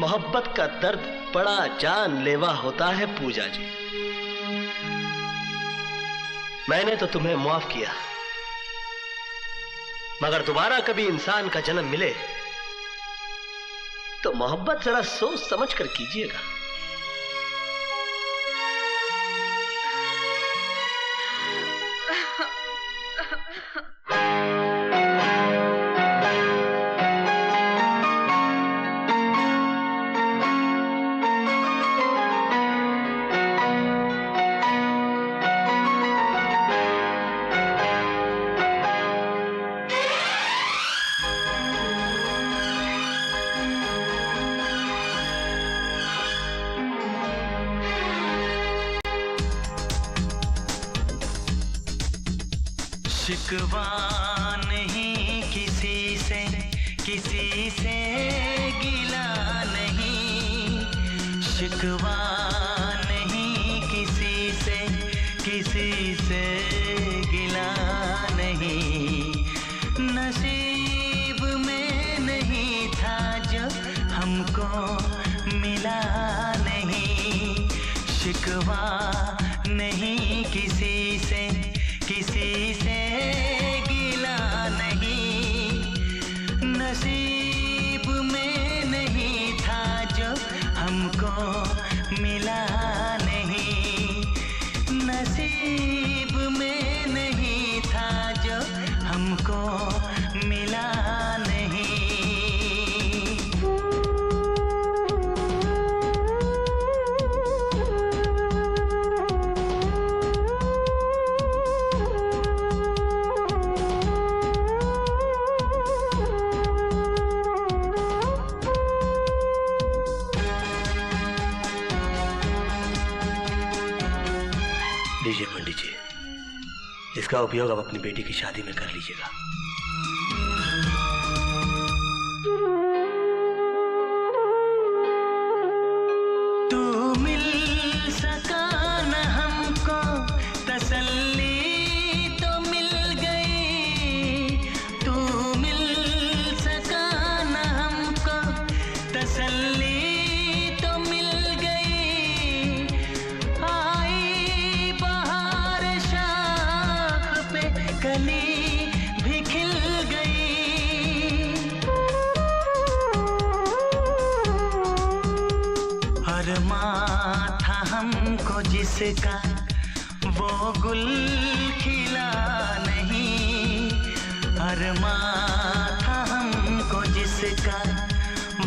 मोहब्बत का दर्द बड़ा जानलेवा होता है पूजा जी। मैंने तो तुम्हें माफ किया, मगर दोबारा कभी इंसान का जन्म मिले तो मोहब्बत जरा सोच समझ कर कीजिएगा। शिकवा नहीं किसी से गिला नहीं, शिकवा नहीं किसी से गिला नहीं। नसीब में नहीं था जो हमको मिला नहीं, शिकवा नहीं किसी से गिला नहीं। नसीब में नहीं था जो हमको मिला नहीं, नसीब में नहीं था जो हमको मिला नहीं। लीजिए पंडित जी, इसका उपयोग आप अपनी बेटी की शादी में कर लीजिएगा। तू मिल सका न हमको तसल्ली तो मिल गई, तू मिल सका न हमको तसल्ली तो मिल गई। आई बहार शाख पे कली भी खिल गई। अरमां था हमको जिसका वो गुल खिला नहीं, अरमां था हमको जिसका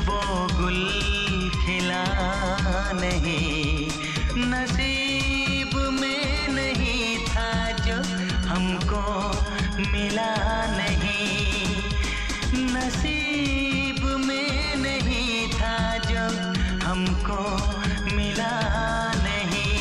वो गुल खिला नहीं। नसीब में नहीं था जो हमको मिला नहीं, नसीब में नहीं था जो हमको मिला नहीं।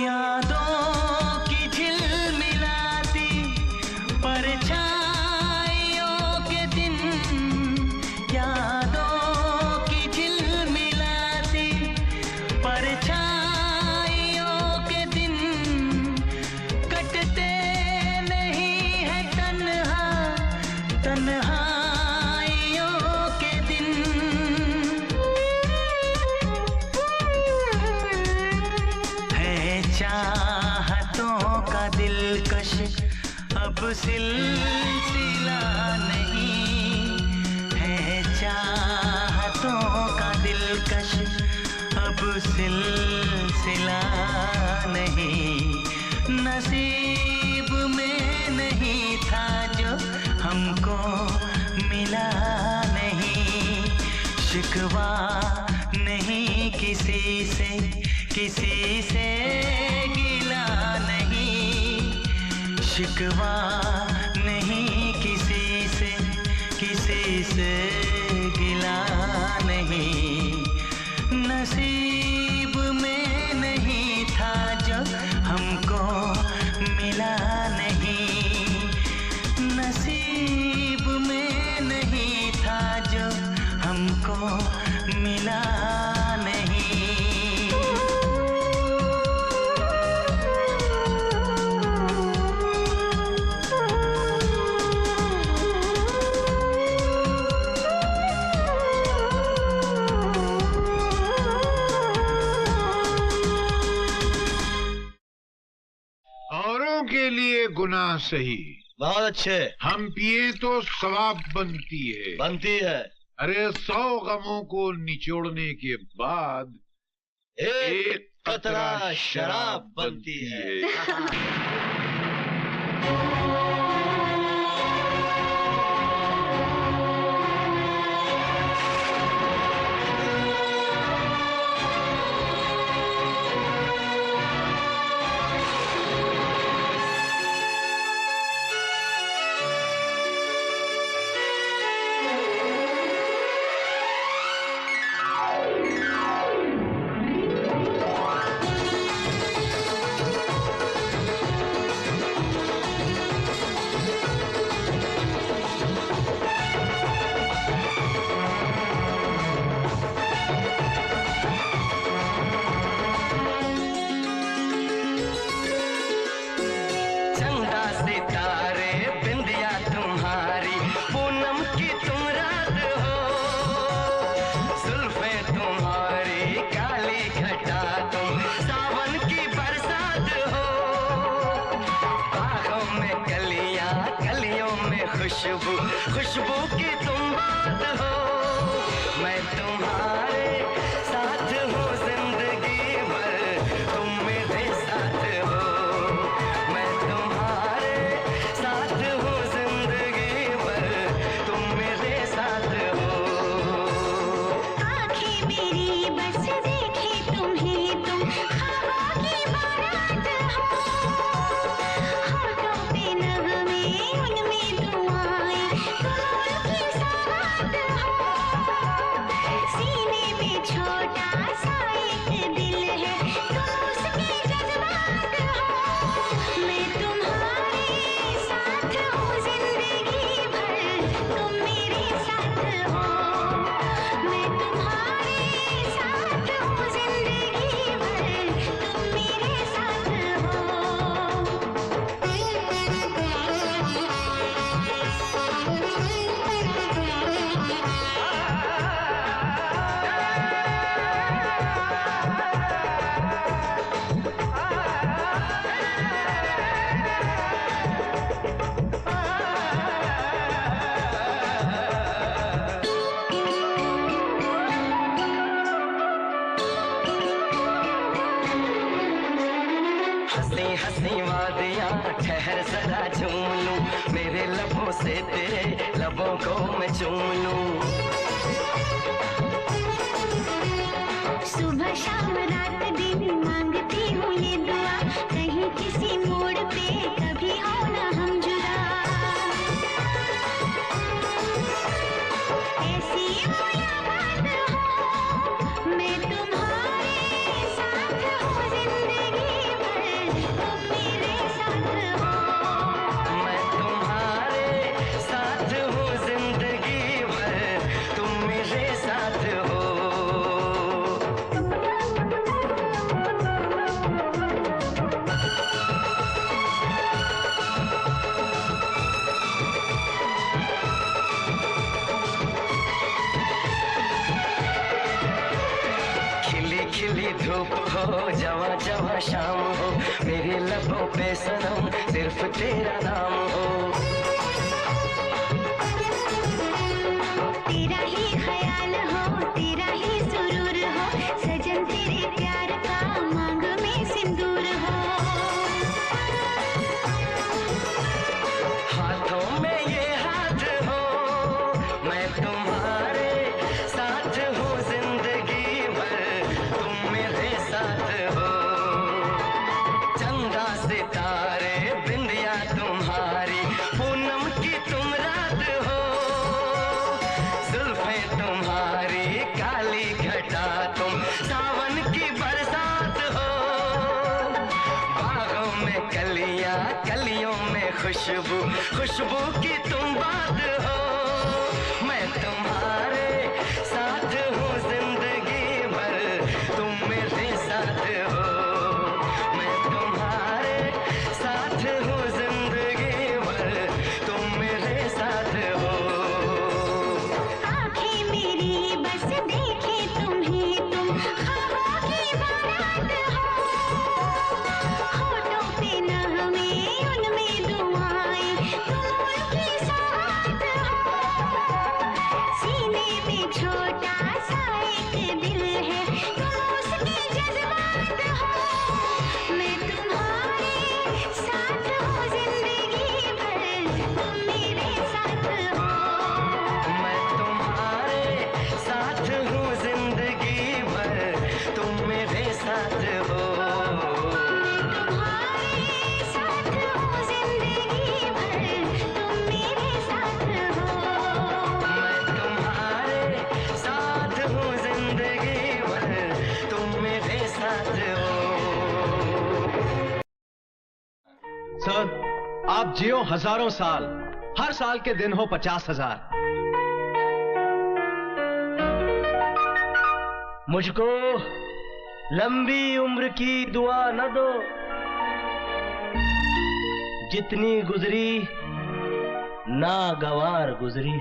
यादों की झिलमिलाती परछाइयों के दिन, यादों की झिलमिलाती परछाइयों के दिन कटते नहीं है तन्हा तन्हाइयों के दिन। चाहतों का दिलकश अब सिलसिला नहीं है, चाहतों का दिलकश अब सिलसिला नहीं। नसीब में नहीं था जो हमको मिला नहीं, शिकवा नहीं किसी से गिला नहीं, शिकवा नहीं गुना सही। बहुत अच्छे। हम पिए तो सवाब बनती है। बनती है। अरे 100 गमों को निचोड़ने के बाद एक कतरा शराब बनती है। खुशबू की तुम बात हो, मैं तुम्हारे साथ हूँ जिंदगी भर, तुम मेरे साथ हो, मैं तुम्हारे साथ हूँ जिंदगी भर, तुम मेरे साथ हो। आँखें मेरी बस देखे तुम्हें, तुम हवा की बारात हो, होठों पे नगमे उनमें धुआएं, सीने में छोटा सा एक दिल है, तुम उसके जज्बात हो, मैं तुम्हारे साथ हूँ जिंदगी भर, तुम मेरे साथ हो, मैं तुम्हारे साथ हूँ जिंदगी भर, तुम मेरे साथ हो। हंसी हंसी वादियाँ ठहर जरा झूम लूं, मेरे लबों से तेरे लबों को मैं चूम लूं। सुबह शाम रात दिन मांगती हूँ ये दुआ, कहीं किसी मोड़ पे कभी हो ना हम जुदा। ऐसी मुलाकात हो, मैं तुम्हारे साथ हूँ जिंदगी भर, तुम मेरे साथ हो, मैं तुम्हारे साथ हूँ जिंदगी भर, तुम मेरे साथ हो। खिली खिली धूप हो, जवा जवा शाम हो, मेरे लबों पे सनम सिर्फ तेरा नाम हो। तेरा ही ख्याल हो, तेरा ही सुरूर हो, सजन तेरे प्यार का मांग में सिंदूर हो। हाथों में ये हाथ हो, मैं तुम्हारे साथ हूँ जिंदगी भर, तुम मेरे साथ हो। चंदा सितारे बिंदिया तुम्हारी, पूनम की तुम रात हो, जुल्फें तुम्हारी काली घटा, तुम सावन की बरसात हो। बागों में कलियां, कलियों में खुशबू, खुशबू की तुम बात हो, मैं तुम्हारे साथ हूँ जिंदगी भर, तुम मेरे साथ हो, मैं तुम्हारे साथ हूँ जिंदगी भर, तुम मेरे साथ हो। आँखें मेरी बस देखे तुम्हें, तुम हवा की बारात हो, होठों पे नगमे उनमें आप जियो हजारों साल, हर साल के दिन हो 50,000। मुझको लंबी उम्र की दुआ न दो, जितनी गुजरी नागवार गुजरी।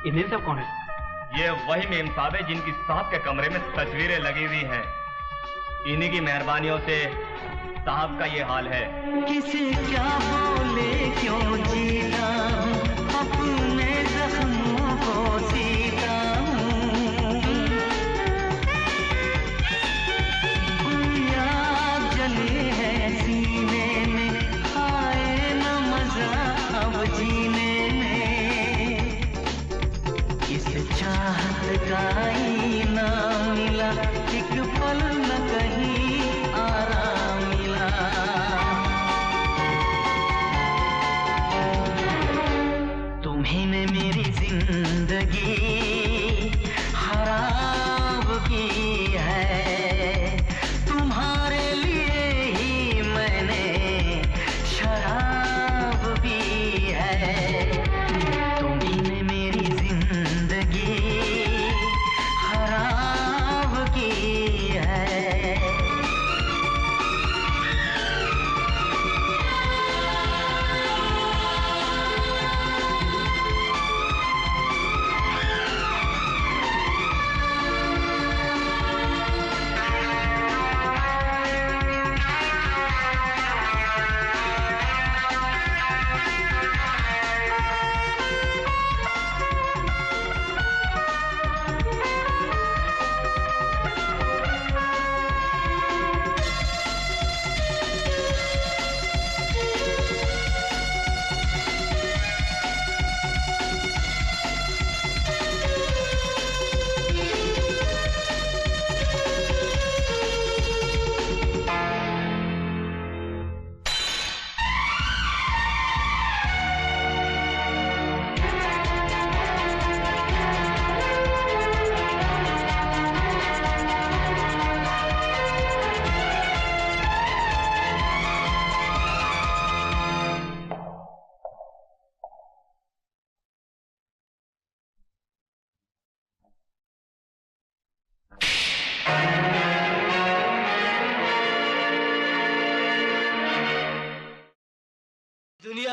ये मेम साहब कौन है? ये वही मेम साहब है जिनकी साहब के कमरे में तस्वीरें लगी हुई हैं। इन्हीं की मेहरबानियों से साहब का ये हाल है। किसे क्या बोले क्यों जीता हूँ, अपने जख्मों को सीता हूँ। कोई आग जले है सीने में, आए न मजा अब जीने में। इस चाहत का इनाम मिला, एक पल न कहीं आराम मिला।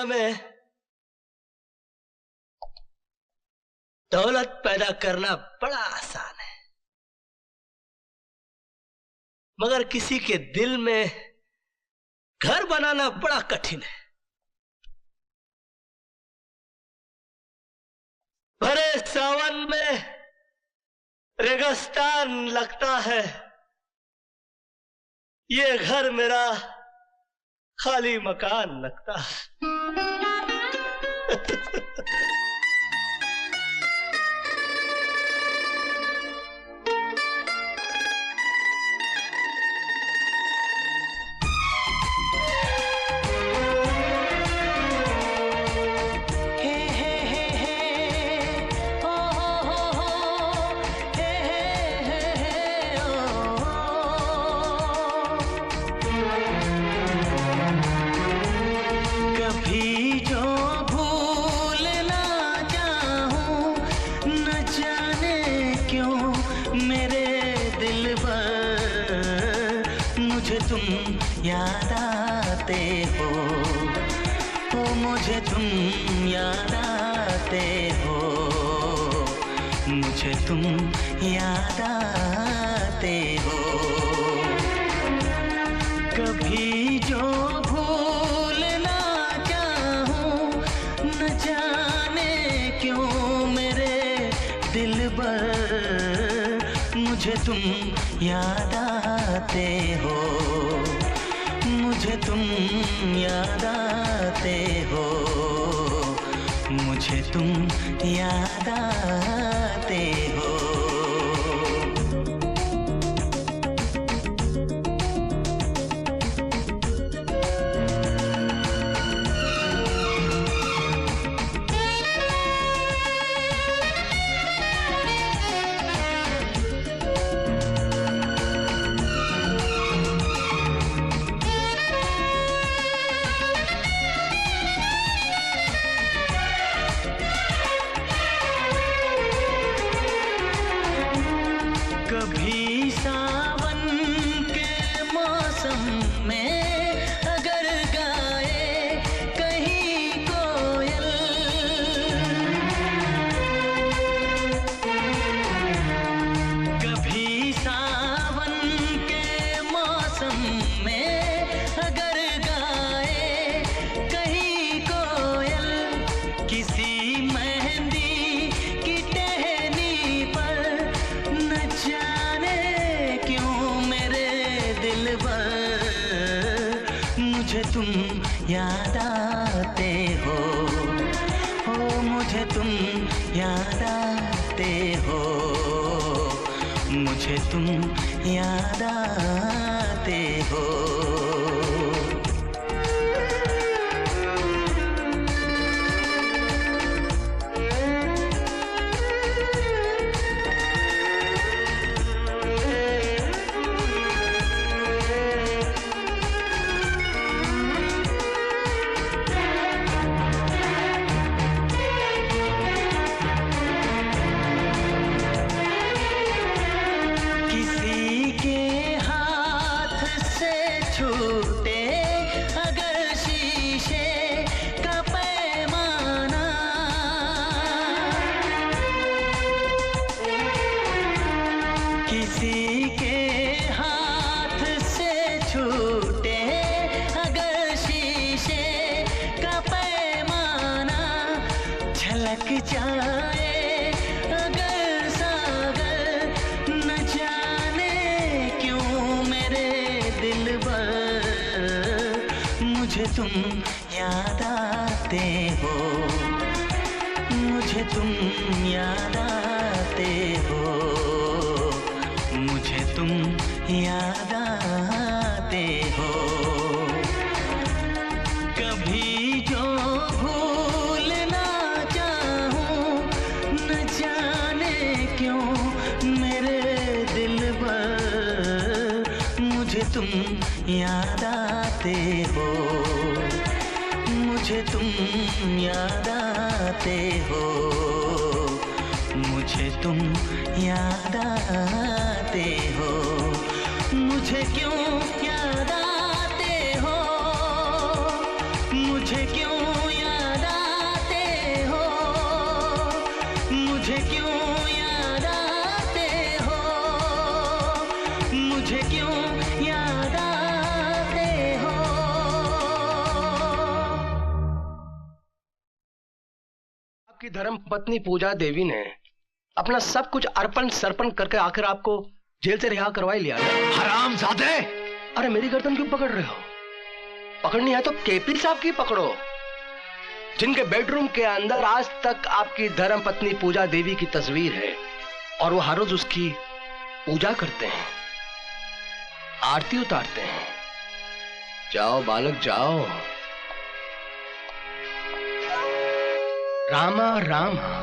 में दौलत पैदा करना बड़ा आसान है, मगर किसी के दिल में घर बनाना बड़ा कठिन है। भरे सावन में रेगिस्तान लगता है, ये घर मेरा खाली मकान लगता है। याद आते हो, मुझे तुम याद आते हो, मुझे तुम याद आते हो। कभी जो भूल ना चाहूं, न जाने क्यों मेरे दिलबर, मुझे तुम याद आते हो, मुझे तुम याद आते हो, मुझे तुम याद आते हो। कभी सावन के मौसम में अगर गाए कहीं कोयल, कभी सावन के मौसम में अगर गाए कहीं कोयल, किसी मेहंदी की टहनी पर न जाने क्यों मेरे दिलबर, मुझे तुम याद आते हो, मुझे तुम याद आते हो, मुझे तुम याद आते हो। किसी के हाथ से छूटे अगर शीशे का पैमाना, किसी के हाथ से छूटे अगर शीशे का पैमाना, झलक जाए अगर सागर, न जाने क्यों मेरे दिलबर, मुझे तुम याद आते हो, मुझे तुम याद आते हो, मुझे तुम याद आते हो। कभी जो भूल ना चाहूं, न जाने क्यों मेरे दिलबर, मुझे तुम याद आते हो, मुझे तुम याद आते हो, मुझे तुम याद आते हो, मुझे क्यों याद आते हो, मुझे क्यों मुझे क्यों याद आते हो। आपकी धर्म पत्नी पूजा देवी ने अपना सब कुछ अर्पण सर्पण करके आखिर आपको जेल से रिहा करवा ही लिया। हरामजादे! अरे मेरी गर्दन क्यों पकड़ रहे हो? पकड़नी है तो केपी साहब की पकड़ो, जिनके बेडरूम के अंदर आज तक आपकी धर्म पत्नी पूजा देवी की तस्वीर है और वो हर रोज उसकी पूजा करते हैं, आरती उतारते हैं। जाओ बालक जाओ। रामा रामा।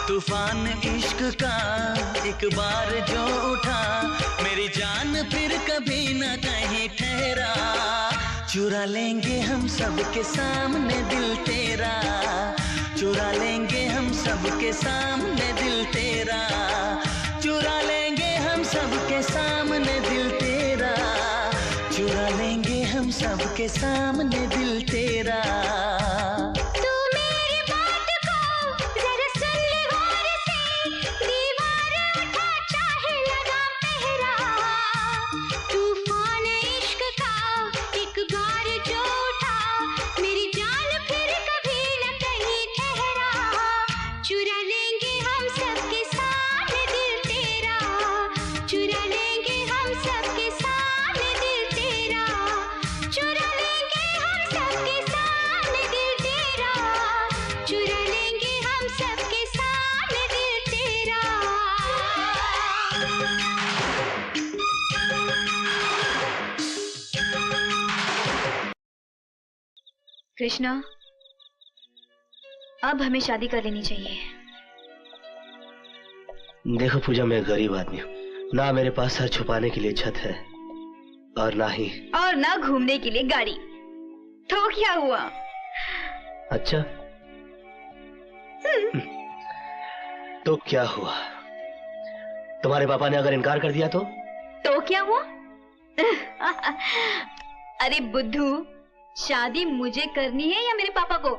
तूफान इश्क का एक बार जो उठा, मेरी जान फिर कभी न कहीं ठहरा। चुरा लेंगे हम सबके सामने दिल तेरा, चुरा लेंगे हम सबके सामने दिल तेरा, चुरा लेंगे हम सबके सामने दिल तेरा, चुरा लेंगे हम सबके सामने दिल तेरा। कृष्णा, अब हमें शादी कर लेनी चाहिए। देखो पूजा, मैं गरीब आदमी हूँ, ना मेरे पास सर छुपाने के लिए छत है और ना घूमने के लिए गाड़ी। तो क्या हुआ? अच्छा तो क्या हुआ? तुम्हारे पापा ने अगर इनकार कर दिया तो क्या हुआ? अरे बुद्धू, शादी मुझे करनी है या मेरे पापा को?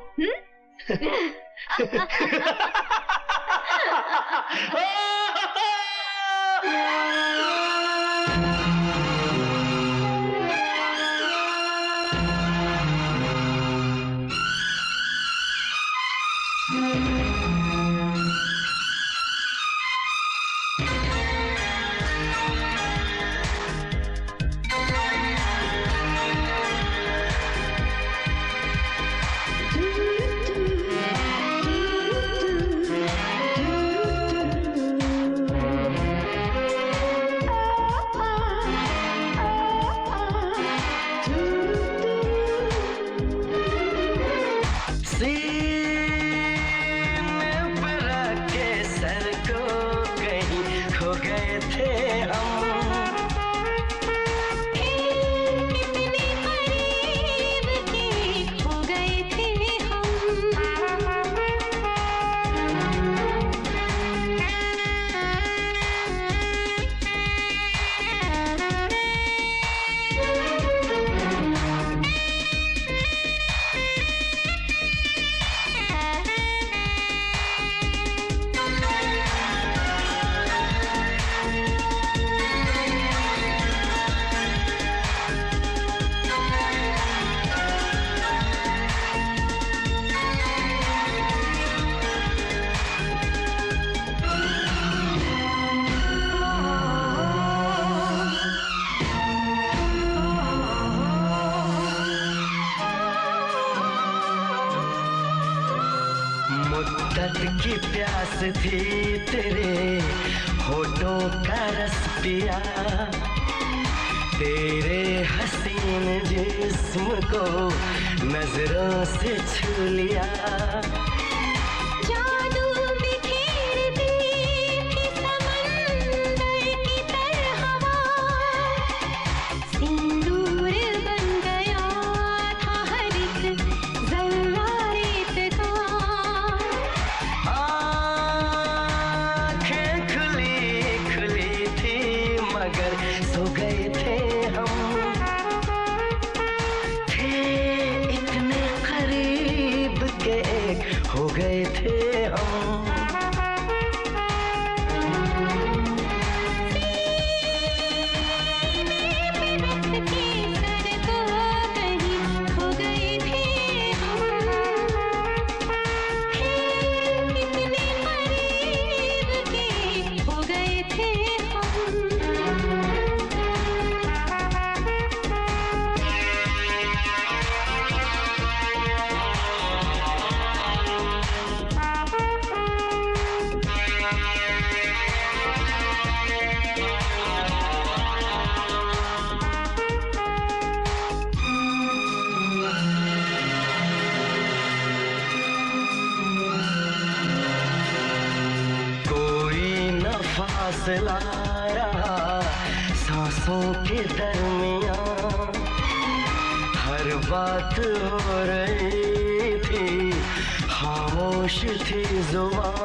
आदत की प्यास थी तेरे होठों का रस पिया, तेरे हसीन जिस्म को नजरों से छू लिया। जादू बिखेर दी थी समंदर की तरह हवा, सिंदूर बन गया था हर एक जर्रा रेत का। आँखें खुली खुली थी मगर सो गए थे हम, थे इतने करीब के हो गए थे हम। फासला रहा सांसों के दरमियां, हर बात हो रही थी खामोश थी जुबान।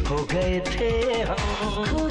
खो गए थे हम।